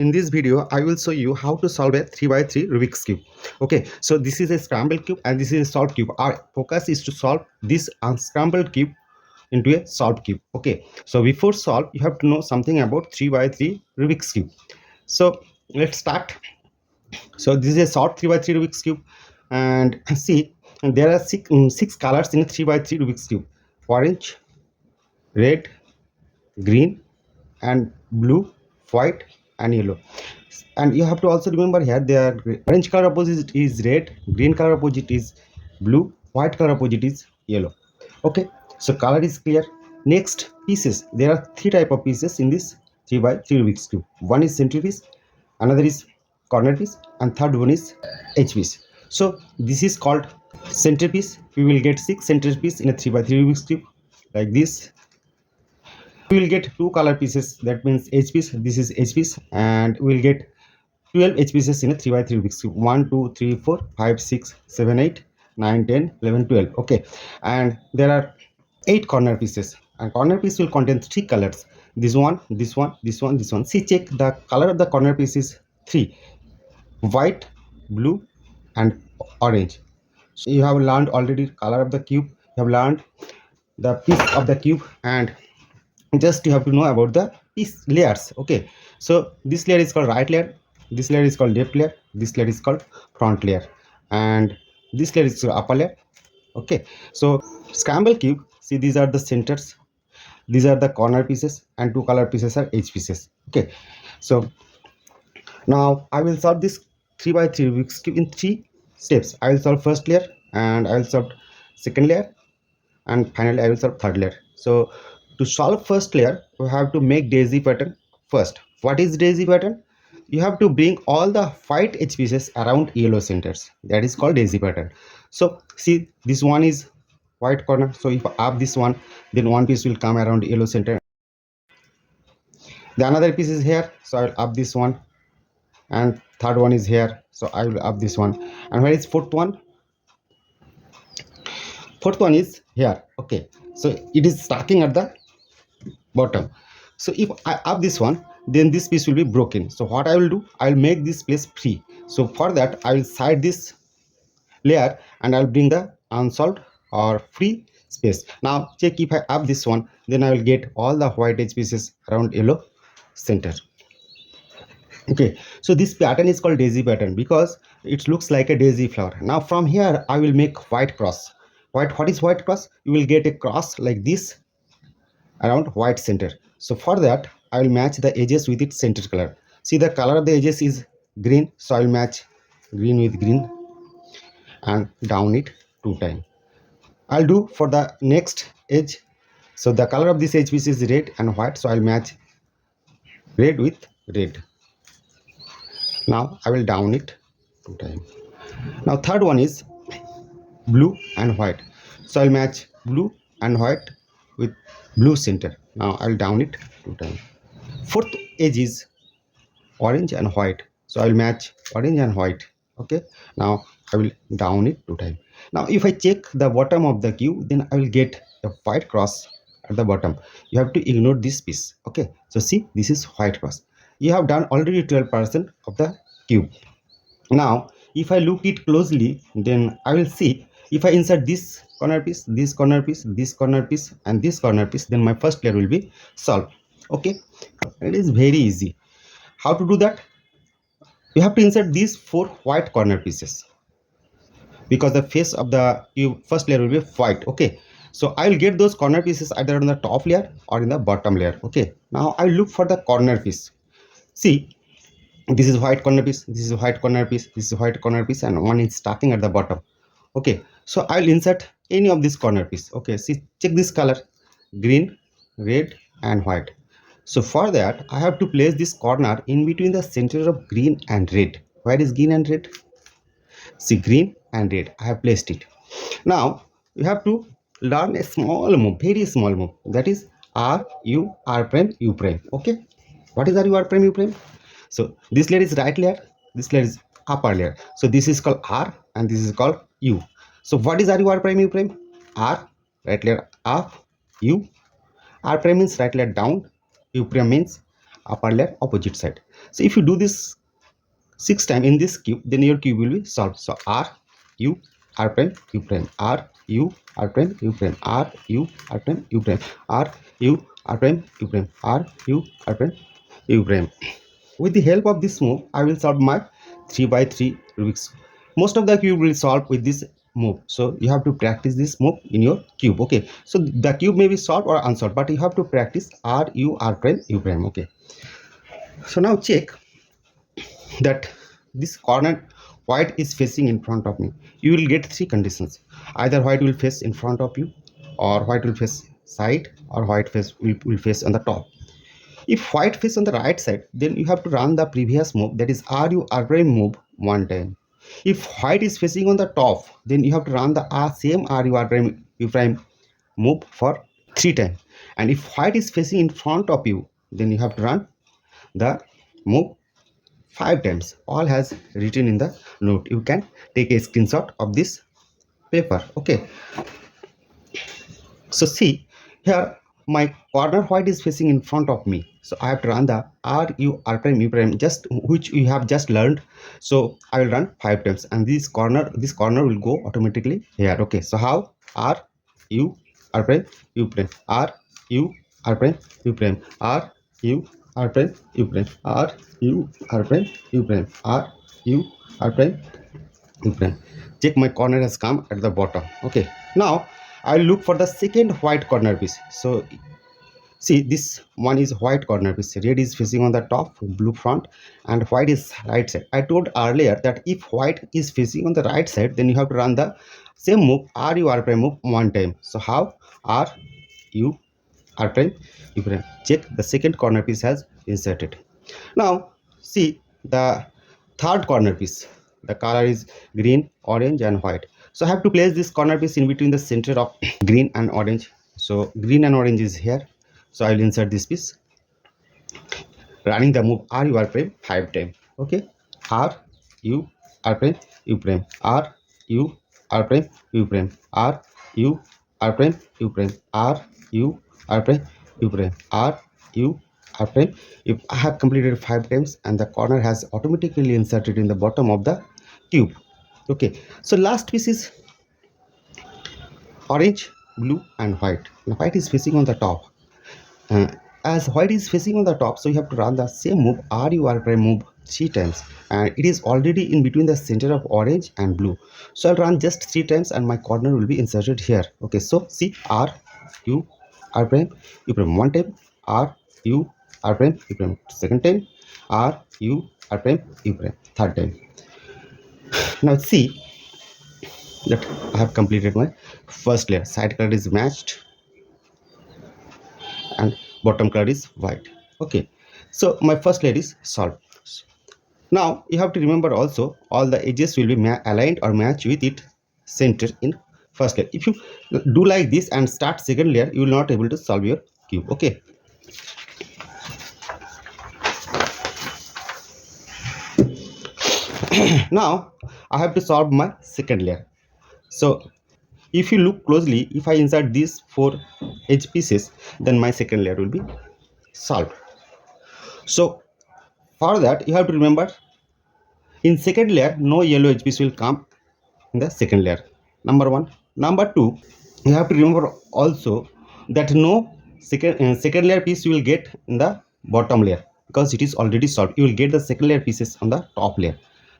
In this video, I will show you how to solve a 3 by 3 Rubik's cube. Okay, so this is a scrambled cube and this is a solved cube. Our focus is to solve this unscrambled cube into a solved cube. Okay, so before solve, you have to know something about 3 by 3 Rubik's cube. So let's start. So this is a solved 3 by 3 Rubik's cube, and see, there are six colors in a 3 by 3 Rubik's cube: orange, red, green, and blue, white, and yellow. And you have to also remember here, their orange color opposite is red, green color opposite is blue, white color opposite is yellow. Okay, so color is clear. Next, pieces. There are three type of pieces in this 3 by 3 Rubik's cube. One is centerpiece, another is corner piece, and third one is edge piece. So this is called centerpiece. We will get 6 centerpiece in a 3 by 3 Rubik's cube, like this. We will get 2 color pieces, that means edge piece. This is edge piece, and we will get 12 edge pieces in a 3 by 3 Rubik's cube. 1 2 3 4 5 6 7 8 9 10 11 12. Okay, and there are 8 corner pieces, and corner piece will contain 3 colors: this one, this one, this one, this one. See, check the color of the corner piece is 3: white, blue, and orange. So you have learned already color of the cube, you have learned the piece of the cube, and just you have to know about the piece layers. Okay, so this layer is called right layer, this layer is called left layer, this layer is called front layer, and this layer is called upper layer. Okay, so scramble cube, see, these are the centers, these are the corner pieces, and 2 color pieces are edge pieces. Okay, so now I will solve this 3 by 3 Rubik's cube in 3 steps. I will solve first layer, and I will solve second layer, and finally I will solve third layer. So to solve first layer, you have to make daisy pattern first. What is daisy pattern? You have to bring all the white edge pieces around yellow centers. That is called daisy pattern. So see, this one is white corner. So if I up this one, then one piece will come around yellow center. The another piece is here, so I will up this one, and third one is here, so I will up this one. And where is fourth one? Fourth one is here. Okay, so it is starting at the bottom. So if I up this one, then this piece will be broken. So what I will do, I will make this place free. So for that, I will side this layer, and I'll bring the unsolved or free space. Now check, if I up this one, then I will get all the white edge pieces around yellow center. Okay, so this pattern is called daisy pattern because it looks like a daisy flower. Now from here, I will make white cross. What is white cross? You will get a cross like this around white center. So for that, I will match the edges with its center color. See, the color of the edges is green, so I will match green with green and down it 2 times. I'll do for the next edge. So the color of this edge piece is red and white, so I'll match red with red. Now I will down it 2 times. Now third one is blue and white, so I'll match blue and white with blue center. Now I'll down it 2 times. Fourth edge is orange and white, so I'll match orange and white. Okay, now I will down it 2 times. Now if I check the bottom of the cube, then I will get a white cross at the bottom. You have to ignore this piece. Okay, so see, this is white cross. You have done already 12% of the cube. Now if I look it closely, then I will see, if I insert this corner piece, this corner piece, this corner piece, and this corner piece, then my first layer will be solved. Okay, it is very easy. How to do that? You have to insert these 4 white corner pieces, because the face of the cube first layer will be white. Okay, so I will get those corner pieces either on the top layer or in the bottom layer. Okay, now I look for the corner piece. See, this is white corner piece, this is white corner piece, this is white corner piece, and one is starting at the bottom. Okay, so I will insert any of this corner piece. Okay, see, check this color: green, red, and white. So for that, I have to place this corner in between the center of green and red. Where is green and red? See, green and red, I have placed it. Now you have to learn a small move, very small move, that is R U R prime U prime. Okay, what is R U R prime U prime? So this layer is right layer, this layer is upper layer. So this is called R and this is called U. So what is R U R prime U prime? R, right layer up, U. R prime means right layer down, U prime means upper layer opposite side. So if you do this 6 times in this cube, then your cube will be solved. So R U R prime U prime R U R prime U prime R U R prime U prime R U R prime U prime R U R prime U prime. With the help of this move, I will solve my 3 by 3 Rubik's. Most of the cube will solve with this move. So you have to practice this move in your cube. Okay. So the cube may be solved or unsolved, but you have to practice R U R prime U prime. Okay. So now check that this corner white is facing in front of me. You will get three conditions. Either white will face in front of you, or white will face side, or white face will face on the top. If white face on the right side, then you have to run the previous move, that is RU R prime move 1 time. If white is facing on the top, then you have to run the same RU R prime U prime move for 3 times. And if white is facing in front of you, then you have to run the move 5 times. All has written in the note. You can take a screenshot of this paper. Okay. So see here, my corner white is facing in front of me. So I have to run the R prime U prime, just which you have just learned. So I will run 5 times, and this corner will go automatically here. Okay. So how? R prime U prime R prime U prime R prime U prime R prime U prime R prime U prime. Check, my corner has come at the bottom. Okay. Now I'll look for the second white corner piece. So see, this one is white corner piece. Red is facing on the top, blue front, and white is right side. I told earlier that if white is facing on the right side, then you have to run the same move, R prime move 1 time. So how? R prime U prime. Check, the second corner piece has inserted. Now see the third corner piece. The color is green, orange, and white. So I have to place this corner piece in between the center of green and orange. So green and orange is here. So I will insert this piece, running the move R prime 5 times. Okay. R prime U prime R prime U prime R prime U prime R prime U prime R prime. If I have completed 5 times, and the corner has automatically inserted in the bottom of the cube. Okay. So last piece is orange, blue, and white. Now white is facing on the top. Uh, as white is facing on the top, so you have to run the same move R prime move 3 times, and it is already in between the center of orange and blue. So I'll run just 3 times, and my corner will be inserted here. Okay. So see, R prime U prime 1 time, R prime U prime 2nd time, R prime U prime 3rd time. Now see that I have completed my first layer. Side color is matched, and bottom color is white. Okay. So my first layer is solved. Now you have to remember also, all the edges will be aligned or match with it center in first layer. If you do like this and start second layer, you will not able to solve your cube. Okay. Now I have to solve my second layer. So if you look closely, if I insert these 4 edge pieces, then my second layer will be solved. So for that, you have to remember, in second layer, no yellow edge piece will come in the second layer. Number 1. Number 2, you have to remember also that no second layer piece you will get in the bottom layer, because it is already solved. You will get the second layer pieces on the top layer.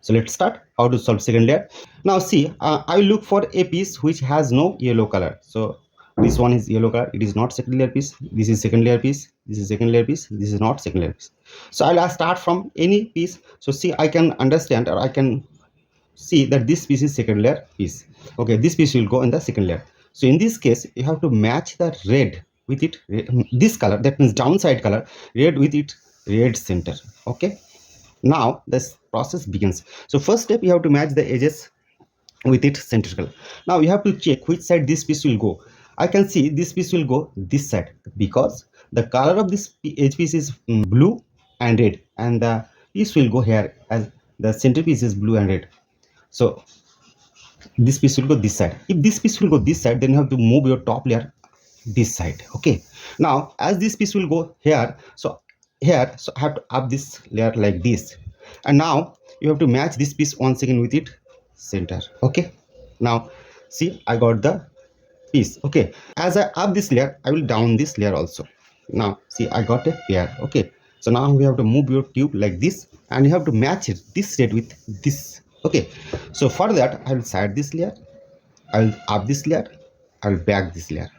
So let's start how to solve second layer. Now see, I will look for a piece which has no yellow color. So this one is yellow color, it is not second layer piece. This is second layer piece, this is second layer piece, this is not second layer piece. So I'll start from any piece. So see, I can understand, or I can see that this piece is second layer piece. Okay, this piece will go in the second layer. So in this case, you have to match the red with it, this color, that means downside color, red with it red center. Okay. Now this process begins. So first step, you have to match the edges with its center color. Now you have to check which side this piece will go. I can see this piece will go this side, because the color of this edge piece is blue and red, and the piece will go here as the center piece is blue and red. So this piece will go this side. If this piece will go this side, then you have to move your top layer this side. Okay. Now as this piece will go here, so here, so I have to up this layer like this, and now you have to match this piece once again with it center. Okay, now see, I got the piece. Okay, as I up this layer, I will down this layer also. Now see, I got a pair. Okay, so now we have to move your cube like this, and you have to match it this state with this. Okay, so for that I will side this layer, I will up this layer, I will back this layer,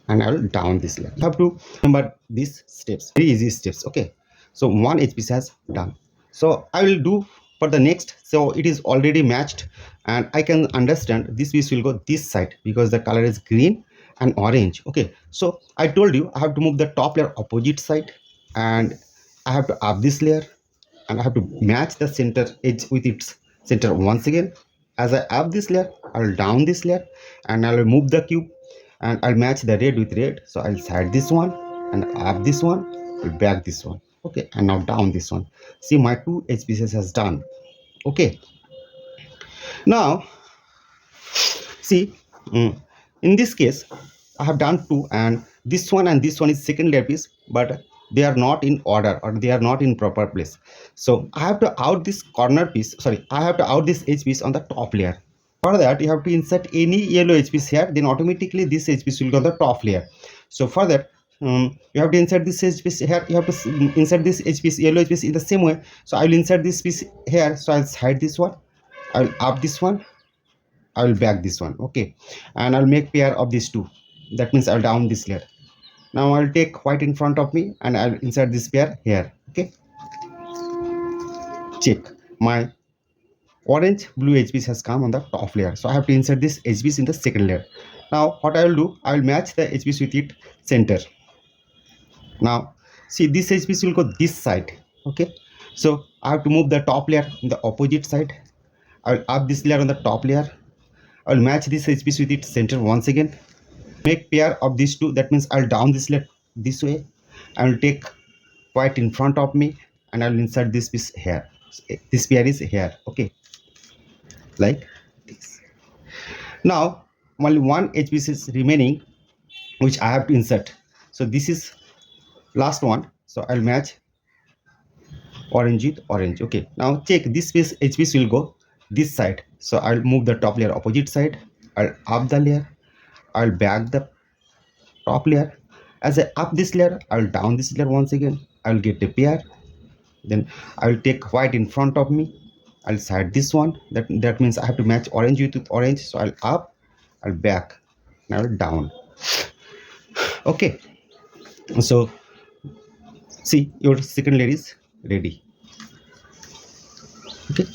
and I will down this layer. You have to remember these steps, very easy steps. Okay, so one edge piece has done. So I will do for the next. So it is already matched, and I can understand this piece will go this side because the color is green and orange. Okay, so I told you I have to move the top layer opposite side, and I have to up this layer, and I have to match the center edge with its center once again. As I up this layer, I will down this layer, and I will move the cube, and I'll match the red with red. So I'll side this one and up this one, I'll back this one. Okay, and now down this one. See, my two edge pieces has done. Okay, now see, in this case, I have done two, and this one is second layer piece, but they are not in order, or they are not in proper place. So I have to out this corner piece. Sorry, I have to out this edge piece on the top layer. For that, you have to insert any yellow edge piece here. Then automatically this edge piece will go on the top layer. So for that, you have to insert this edge piece here. You have to insert this edge piece, yellow edge piece, in the same way. So I will insert this piece here. So I'll hide this one. I will up this one, I will back this one. Okay, and I'll make pair of these two. That means I'll down this layer. Now I'll take white in front of me, and I'll insert this pair here. Okay, check, my orange blue edge piece has come on the top layer, so I have to insert this edge piece in the second layer. Now what I will do, I will match the edge piece with it center. Now see, this edge piece will go this side. Okay, so I have to move the top layer in the opposite side. I will up this layer on the top layer. I will match this edge piece with its center once again. Make pair of these two. That means I'll down this layer this way. I will take white in front of me, and I'll insert this piece here. This pair is here. Okay, like this. Now only one edge piece is remaining, which I have to insert. So this is last one. So I'll match orange with orange. Okay, now check, this piece edge piece will go this side. So I'll move the top layer opposite side. I'll up the layer. I'll back the top layer. As I up this layer, I'll down this layer once again. I'll get a pair. Then I'll take white in front of me. I'll side this one. That means I have to match orange with orange. So I'll up, I'll back, and I'll down. Okay, so see, your second layer is ready. Okay.